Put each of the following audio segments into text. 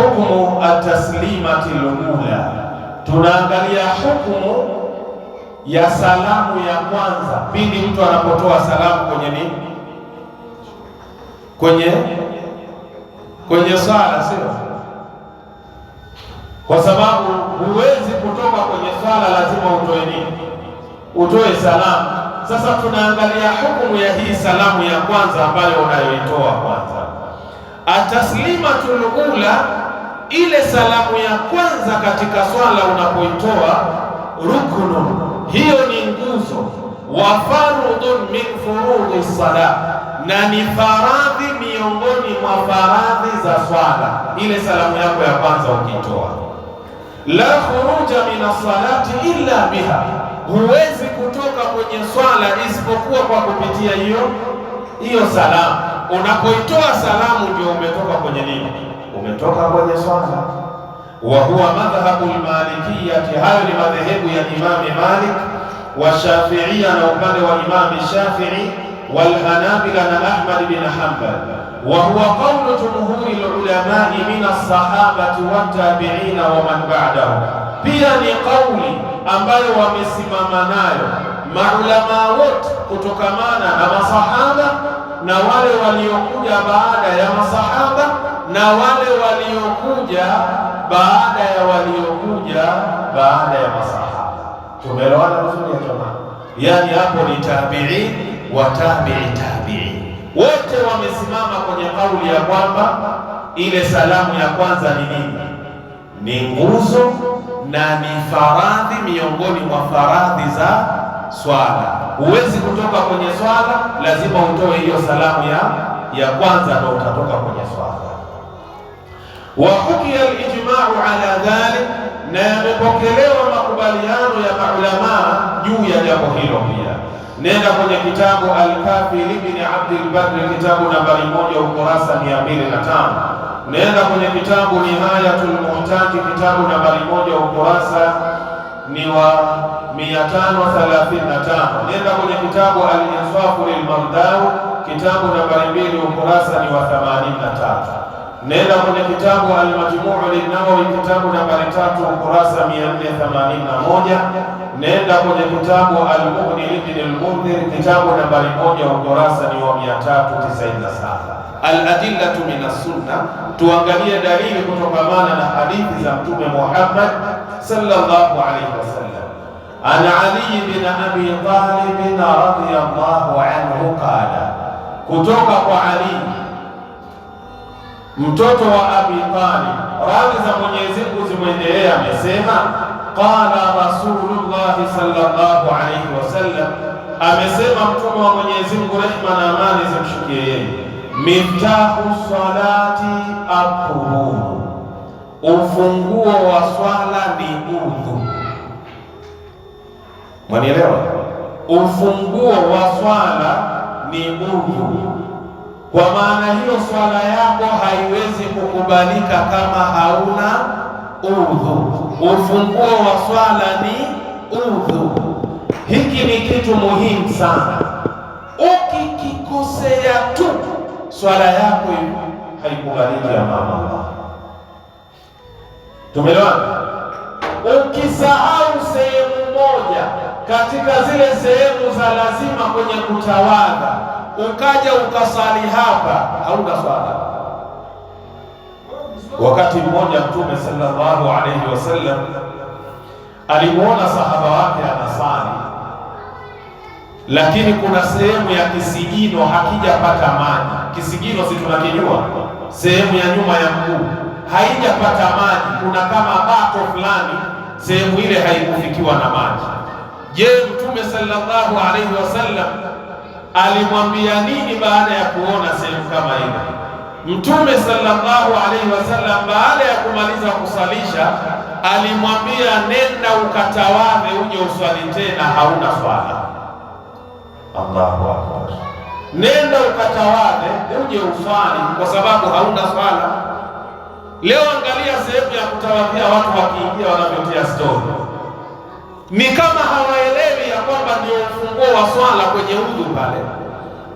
hukmu at-taslimati al-ula, tunaangalia hukumu ya salamu ya kwanza pindi mtu anapotoa salamu kwenye nini, kwenye swala, sio? Kwa sababu huwezi kutoka kwenye swala, lazima utoe nini? Utoe salamu. Sasa tunaangalia hukumu ya hii salamu ya kwanza ambayo unayoitoa kwanza. Ataslimatul ula, ile salamu ya kwanza katika swala unapoitoa, ruknun, hiyo ni nguzo, wa farudun min furudhi salat, na ni faradhi miongoni mwa faradhi za swala. Ile salamu yako ya kwanza ukitoa, la khuruja min as-salati illa biha, huwezi kutoka kwenye swala isipokuwa kwa kupitia hiyo salamu. Unapoitoa salamu ndio umetoka kwenye nini? Umetoka kwenye swala. Wa huwa madhhabu al-malikiyyati, hayo ni madhehebu ya Imam Malik wa Shafi'iyya na upande wa Imam Shafi'i wal Hanabila na Ahmad bin Hanbal. Wa huwa qawlu jumhuri al-ulama'i min as-sahabati wat tabi'ina wa man ba'dahum, pia ni kauli ambayo wamesimama nayo maulama wote kutokamana na masahaba na wale waliokuja baada ya masahaba na wale waliokuja baada ya masahaba. Tumeelewana vizuri ya jamaa? Yani hapo ni tabi'i wa tabi'i, wote wamesimama kwenye kauli ya kwamba ile salamu ya kwanza ni nini? Ni nguzo na ni faradhi miongoni mwa faradhi za swala. Huwezi kutoka kwenye swala, lazima utoe hiyo salamu ya kwanza ndio utatoka kwenye swala. Wa hukiya al-ijma'u ala dhalik, na yamepokelewa makubaliano ya maulama juu ya jambo hilo pia. Nenda kwenye kitabu Al-Kafi ibn Abdul Barr, kitabu nambari 1 ukurasa 205. Nenda kwenye kitabu Nihayatul Muhtaj, kitabu nambari 1 ukurasa ni wa 535. Nenda kwenye kitabu Al-Insafu lil-Mardawi, kitabu nambari 2 ukurasa ni wa 83. Nenda kwenye kitabu Al-Majmu' lin-Nawawi, kitabu nambari 3 ukurasa 481. Nenda kwenye kitabu Al-Mughni ibn al-Mundhir, kitabu nambari 1 ukurasa ni wa 397. Al-adillatu min as-sunnah, tuangalie dalili kutokamana na hadithi za Mtume Muhammad sallallahu alaihi wasallam. Ana Ali bin Abi Talib radhiyallahu anhu qala, kutoka kwa Ali mtoto wa Abi Talib, radhi za Mwenyezi Mungu zimwendelee, amesema qala Rasulullah sallallahu alaihi wasallam, amesema Mtume wa Mwenyezi Mungu, rehma na amani zimshukie yeye, miftahu salati at-tuhur, ufunguo wa swala ni udhu. Mwanielewa? Ufunguo wa swala ni udhu. Kwa maana hiyo swala yako haiwezi kukubalika kama hauna udhu. Ufunguo wa swala ni udhu. Hiki ni kitu muhimu sana. Ukikikosea tu swala yako haikubaliki ya mama. Tumeelewana? Ukisahau sehemu moja katika zile sehemu za lazima kwenye kutawadha, ukaja ukasali hapa, hauna swala. Wakati mmoja Mtume sallallahu alayhi wasallam alimuona sahaba wake anasali, lakini kuna sehemu ya kisigino hakijapata maji. Kisigino si tunakijua, sehemu ya nyuma ya mguu haijapata maji, kuna kama bato fulani, sehemu ile haikufikiwa na maji. Je, Mtume sallallahu alaihi wasallam alimwambia nini baada ya kuona sehemu kama ile? Mtume sallallahu alaihi wasallam baada ya kumaliza kusalisha alimwambia, nenda ukatawadhe uje uswali tena, hauna swala. Allahu akbar. Nenda ukatawadhe uje uswali kwa sababu hauna swala. Leo angalia sehemu ya kutawadhia, watu wakiingia wanavyotia story, ni kama hawaelewi ya kwamba ndio ufunguo wa swala kwenye udhu pale.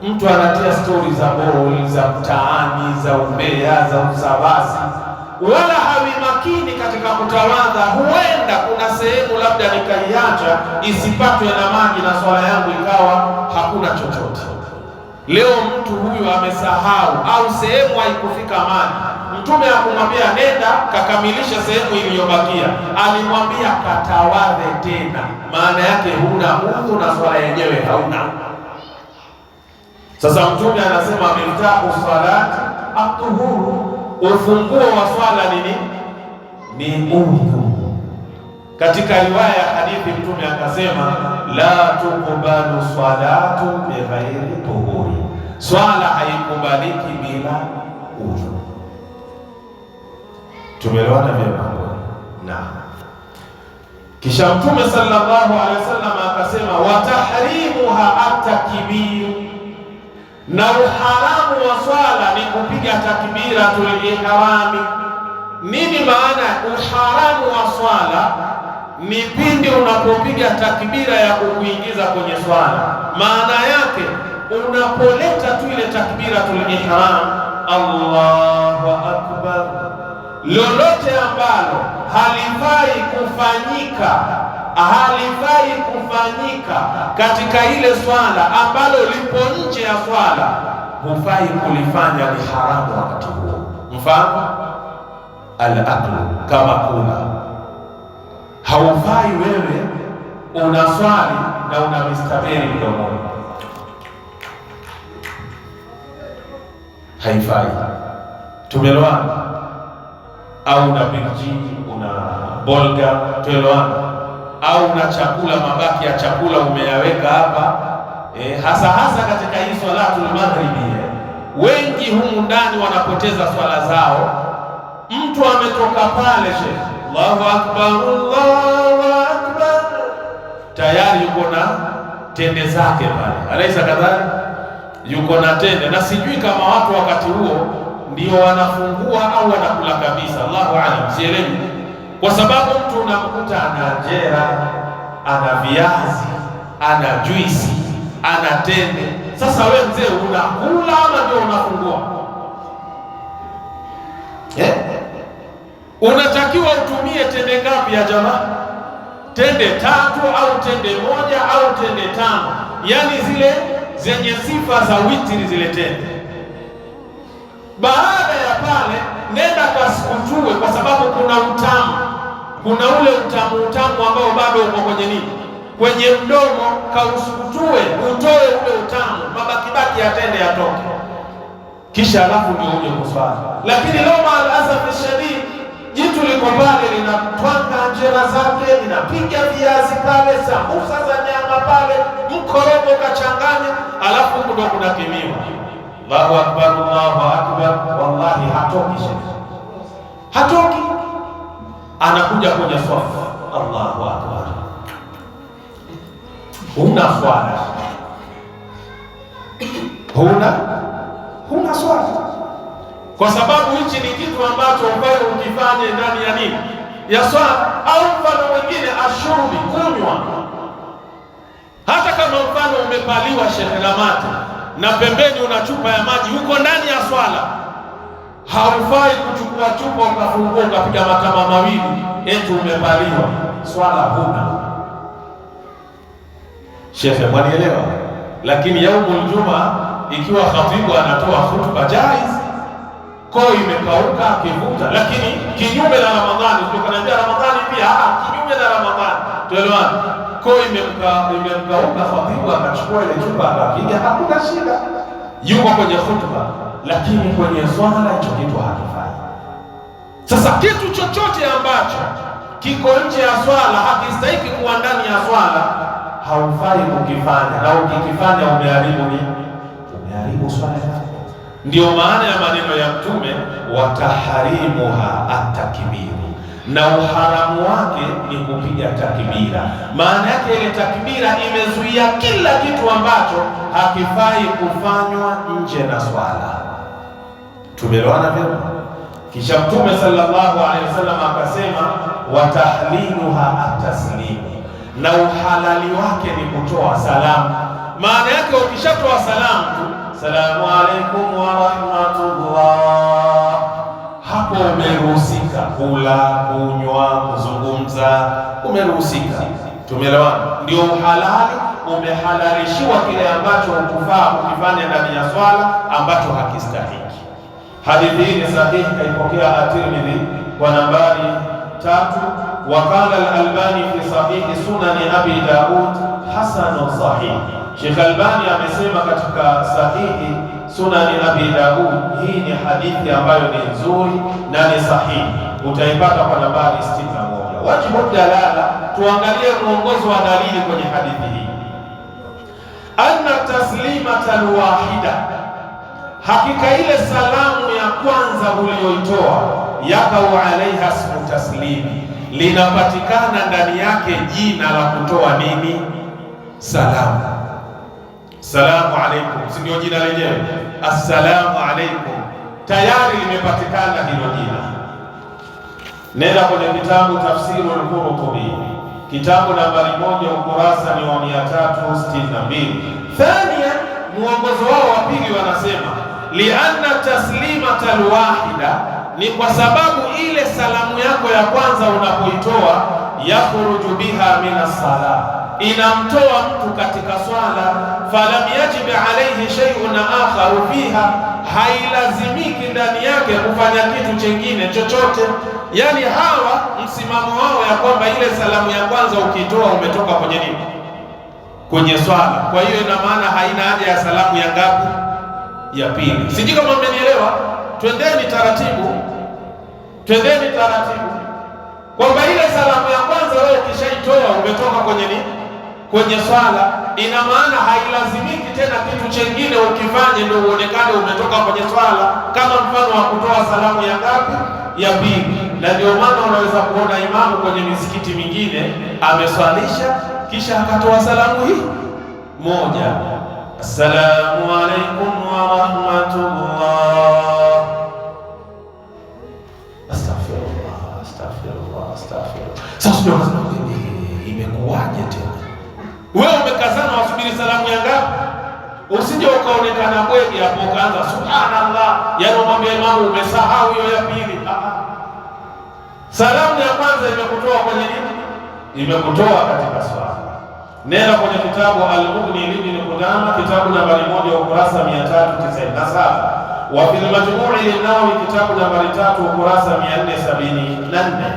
Mtu anatia story za boli, za mtaani, za umbea, za usabasi. wala hawi makini katika kutawadha. Huenda kuna sehemu labda nikaiacha isipatwe na maji na swala yangu ikawa hakuna chochote. Leo mtu huyu amesahau au sehemu haikufika maji, Mtume akumwambia nenda kakamilisha sehemu iliyobakia, alimwambia katawadhe tena. Maana yake huna udhu na swala yenyewe hauna. Sasa Mtume anasema miftahu salati at-tuhur, ufunguo wa swala ni udhu. Katika riwaya ya hadithi Mtume akasema la tuqbalu salatu bighairi tuhuri, swala haikubaliki bila udhu. Tumeelewana vyema? Naam. Kisha Mtume sallallahu alaihi wasallam akasema wa tahrimuha at-takbir, na uharamu wa swala ni kupiga takbiratul ihrami. Nini maana uharamu wa swala? Ni pindi unapopiga takbira ya kukuingiza kwenye swala. Maana yake unapoleta tu ile takbiratul ihram, Allahu akbar, lolote ambalo halifai kufanyika katika ile swala, ambalo lipo nje ya swala, hufai kulifanya, ni haramu wakati huo. Mfano al-aklu, kama kula, haufai wewe unaswali na una mistaberi mdomoni, haifai. Tumeelewana? Au una birji, una bolga, tumeelewana? Au una chakula, mabaki ya chakula umeyaweka hapa, hasa katika hii swalatul maghribi, wengi humu ndani wanapoteza swala zao. Mtu ametoka pale Sheikh, Allahu akbar, Allahu akbar, tayari yuko na tende zake pale, alaisa kadhalika, yuko na tende, na sijui kama watu wakati huo ndio wanafungua au wanakula kabisa, Allahu aalam, sielewi. Kwa sababu mtu unamkuta ana njera, ana viazi, ana juisi, ana tende. Sasa wewe mzee unakula ama ndio unafungua? Unatakiwa utumie tende ngapi ya jamaa? Tende 3 au tende 1 au tende 5, yani zile zenye sifa za witri, zile tende. Baada ya pale nenda kasikutue, kwa sababu kuna utamu, kuna ule utamu ambao bado uko kwenye mdomo, kausukutue utoe ule utamu, mabaki ya tende yatoke, kisha alafu ndio uje kuswali. Lakini leo maalasaf shadid, jitu liko pale linatwanga njera zake, linapiga viazi pale, sambusa za nyama pale, mkorogo kachanganya, alafu ndio kuna kimiwa Allahu akbar, Allahu akbar, wallahi hatoki, anakuja kwenye swafu, Allahu akbar, huna swala, huna swala, kwa sababu hichi ni kitu ambacho wewe ukifanye ndani ya nini, ya swala. Au mfano mwingine, ashurbi, kunywa. Hata kama mfano umepaliwa sheheramati na pembeni una chupa ya maji, huko ndani ya swala, haufai kuchukua chupa ukafungua ukapiga matama mawili eti umepaliwa, swala huna. Shekhe, mwanielewa? Lakini yaumul juma, ikiwa khatibu anatoa hutuba jaiz, koo imekauka akivuta, lakini kinyume na Ramadhani, tukanaambia Ramadhani pia kinyume na Ramadhani, tuelewane. Koo imekauka, khatibu akachukua ile chupa akapiga, hakuna shida, yuko kwenye hutuba. Lakini kwenye swala hicho kitu hakifai. Sasa kitu chochote ambacho kiko nje ya swala, hakistahiki kuwa ndani ya swala, haufai kukifanya, na ukikifanya umeharibu swala yako. Ndio maana ya maneno ya Mtume, wataharimuha at-takbiru, na uharamu wake ni kupiga takbira. Maana yake ile takbira imezuia kila kitu ambacho hakifai kufanywa nje na swala. Tumeelewana vyema? Kisha Mtume sallallahu alaihi wasallam akasema watahliluha at-taslimu, na uhalali wake ni kutoa salamu. Maana yake ukishatoa salamu tu, salamu alaykum wa rahmatullah, hapo hapo umeruhusika kula, kunywa, kuzungumza, umeruhusika. Tumeelewana? Ndio uhalali, umehalalishiwa kile ambacho hukufaa kukifanya ndani ya swala ambacho hakistahiki. Hadithi hii ni sahihi, kaipokea At-Tirmidhi kwa nambari 3, wakala al-Albani fi sahihi sunani Abi Daud hasanun sahih. Sheikh Albani amesema katika sahihi sunani Abi Daud, hii ni hadithi ambayo ni nzuri na ni sahihi, utaipata kwa nambari 61. Wajibu dalala, tuangalie mwongozo wa dalili kwenye hadithi hii. Anna taslimata alwahida, hakika ile salamu ya kwanza uliyoitoa, yakau alaiha ismu taslimi, linapatikana ndani yake jina la kutoa nini? Salamu. Salamu alaikum, si ndio jina lenyewe? Assalamu alaikum, tayari limepatikana hilo jina. Nenda kwenye kitabu Tafsiru al-Qurtubi, kitabu nambari 1, ukurasa ni wa 362. Thania, mwongozo wao wa pili wanasema lianna taslimata alwahida, ni kwa sababu ile salamu yako ya kwanza unapoitoa, yakhruju biha min as-salah, inamtoa mtu katika swala, falam yajib alayhi shay'un akharu fiha, hailazimiki ndani yake kufanya kitu chengine chochote. Yani hawa msimamo wao ya kwamba ile salamu ya kwanza ukitoa umetoka kwenye nini? Kwenye swala. Kwa hiyo ina maana haina haja ya salamu ya ngapi? Ya pili. Sijui kama mmenielewa. Twendeni taratibu, twendeni taratibu, kwamba ile salamu ya kwanza wewe ukishaitoa umetoka kwenye nini? Kwenye swala. Ina maana hailazimiki tena kitu chengine ukifanye ndio uonekane umetoka kwenye swala, kama mfano wa kutoa salamu ya ngapi? Ya pili. Na ndio maana unaweza kuona imamu kwenye misikiti mingine ameswalisha kisha akatoa salamu hii moja, assalamu alaikum wa rahmatullah, astaghfirullah, astaghfirullah, astaghfirullah. Sasa imekuwaje tena? Wewe umekazana wasubiri salamu ya ngapi? Usije ukaonekana bwegi hapo ukaanza subhanallah, yaani umwambie imamu umesahau hiyo ya pili. Salamu ya kwanza imekutoa kwenye nini? Imekutoa katika swala. Nenda kwenye kitabu Al-Mughni Ibn Qudama, kitabu nambari 1, ukurasa 397, wa fil Majmu' an-Nawawi, kitabu nambari 3, ukurasa 474.